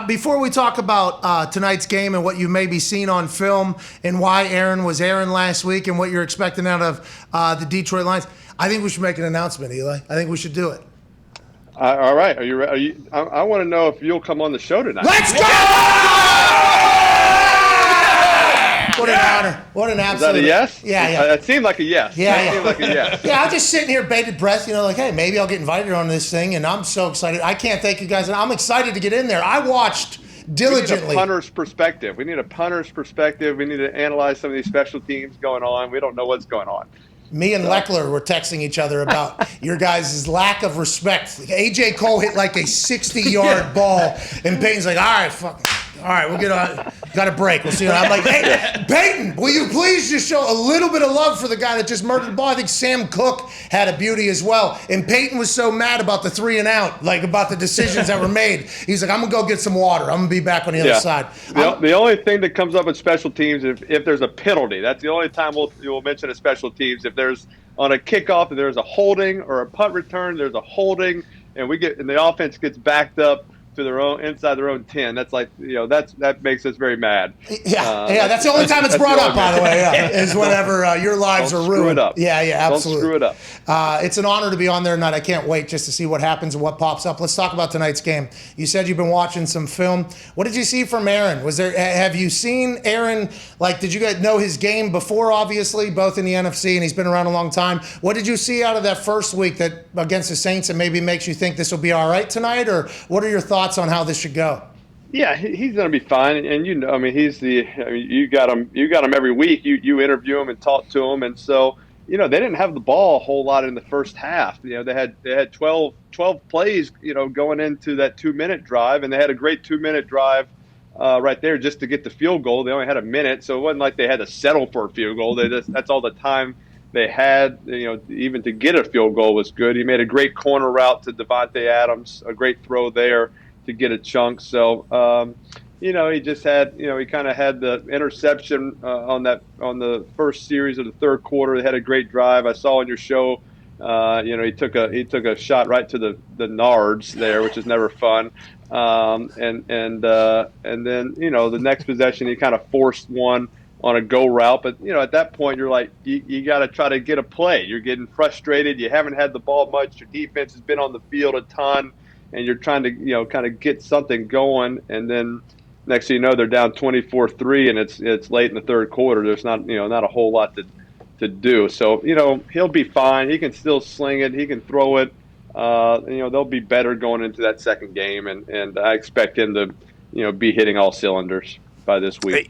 Before we talk about tonight's game and what you maybe seen on film and why Aaron was Aaron last week and what you're expecting out of the Detroit Lions, I think we should make an announcement, Eli. I think we should do it. All right. Are you ready? I want to know if you'll come on the show tonight. Let's go! What an honor. What an absolute. Is that a yes? Yeah. That seemed like a yes. Yeah. Seemed like a yes. Yeah, I'm just sitting here bated breath, like, hey, maybe I'll get invited on this thing, and I'm so excited. I can't thank you guys, and I'm excited to get in there. I watched diligently. We need a punter's perspective. We need need to analyze some of these special teams going on. We don't know what's going on. Me and Leckler were texting each other about your guys' lack of respect. A.J. Cole hit like a 60-yard ball, and Peyton's like, all right, we'll get on. Got a break. We'll see. I'm like, hey, Peyton, will you please just show a little bit of love for the guy that just murdered the ball? I think Sam Cook had a beauty as well. And Peyton was so mad about the 3 and out, like about the decisions that were made. He's like, I'm going to go get some water. I'm going to be back on the other side. The only thing that comes up with special teams is if there's a penalty. That's the only time we'll mention a special teams. If there's on a kickoff, if there's a holding or a punt return, there's a holding, and the offense gets backed up to their own inside their own 10. That's like that makes us very mad. That's the only time it's brought up, by the way. Is whenever your lives are ruined. Screw it up. Yeah, absolutely. Don't screw it up. It's an honor to be on there tonight. I can't wait just to see what happens and what pops up. Let's talk about tonight's game. You said you've been watching some film. What did you see from Aaron? Have you seen Aaron? Like, did you guys know his game before? Obviously, both in the NFC, and he's been around a long time. What did you see out of that first week that against the Saints that maybe makes you think this will be all right tonight? Or what are your thoughts on how this should go? Yeah, he's going to be fine, and you got him every week. You interview him and talk to him, and so they didn't have the ball a whole lot in the first half. They had 12 plays, going into that 2-minute drive, and they had a great 2-minute drive right there just to get the field goal. They only had a minute, so it wasn't like they had to settle for a field goal. That's all the time they had, even to get a field goal was good. He made a great corner route to Devontae Adams, a great throw there to get a chunk. So, he just had, he kind of had the interception on the first series of the third quarter. They had a great drive. I saw on your show, he took a shot right to the nards there, which is never fun. And then, the next possession, he kind of forced one on a go route. But, at that point, you're like, you got to try to get a play. You're getting frustrated. You haven't had the ball much. Your defense has been on the field a ton, and you're trying to, kind of get something going. And then next thing you know, they're down 24-3, and it's late in the third quarter. There's not a whole lot to do. So, he'll be fine. He can still sling it. He can throw it. They'll be better going into that second game, and I expect him to, be hitting all cylinders by this week. Hey.